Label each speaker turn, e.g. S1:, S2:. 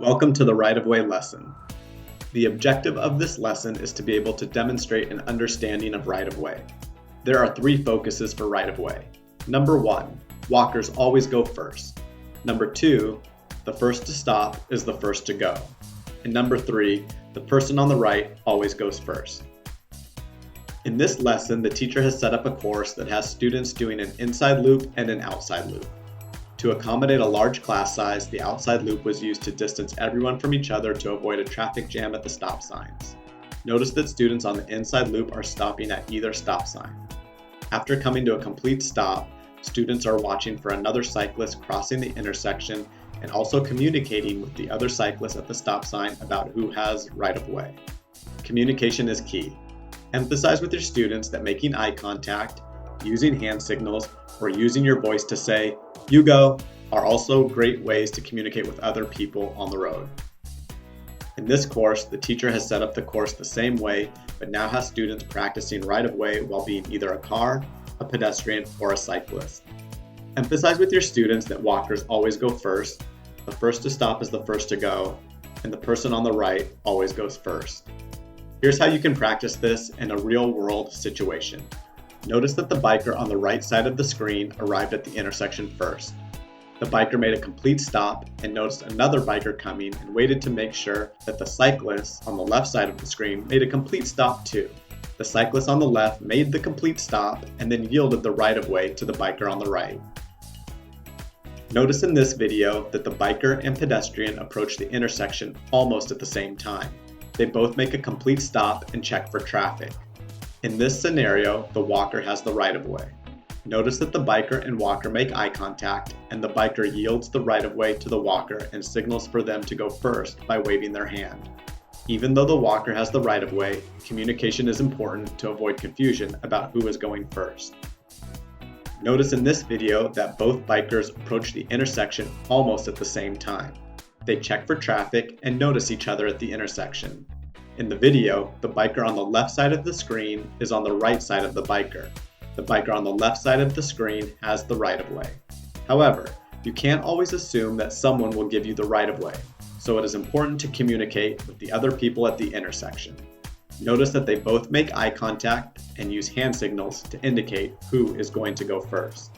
S1: Welcome to the right-of-way lesson. The objective of this lesson is to be able to demonstrate an understanding of right-of-way. There are three focuses for right-of-way. Number 1, walkers always go first. Number 2, the first to stop is the first to go. And number 3, the person on the right always goes first. In this lesson, the teacher has set up a course that has students doing an inside loop and an outside loop. To accommodate a large class size, the outside loop was used to distance everyone from each other to avoid a traffic jam at the stop signs. Notice that students on the inside loop are stopping at either stop sign. After coming to a complete stop, students are watching for another cyclist crossing the intersection and also communicating with the other cyclists at the stop sign about who has right-of-way. Communication is key. Emphasize with your students that making eye contact, using hand signals, or using your voice to say, "You go," are also great ways to communicate with other people on the road. In this course, the teacher has set up the course the same way, but now has students practicing right-of-way while being either a car, a pedestrian, or a cyclist. Emphasize with your students that walkers always go first, the first to stop is the first to go, and the person on the right always goes first. Here's how you can practice this in a real-world situation. Notice that the biker on the right side of the screen arrived at the intersection first. The biker made a complete stop and noticed another biker coming and waited to make sure that the cyclist on the left side of the screen made a complete stop too. The cyclist on the left made the complete stop and then yielded the right-of-way to the biker on the right. Notice in this video that the biker and pedestrian approach the intersection almost at the same time. They both make a complete stop and check for traffic. In this scenario, the walker has the right-of-way. Notice that the biker and walker make eye contact, and the biker yields the right-of-way to the walker and signals for them to go first by waving their hand. Even though the walker has the right-of-way, communication is important to avoid confusion about who is going first. Notice in this video that both bikers approach the intersection almost at the same time. They check for traffic and notice each other at the intersection. In the video, the biker on the left side of the screen is on the right side of the biker. The biker on the left side of the screen has the right-of-way. However, you can't always assume that someone will give you the right-of-way, so it is important to communicate with the other people at the intersection. Notice that they both make eye contact and use hand signals to indicate who is going to go first.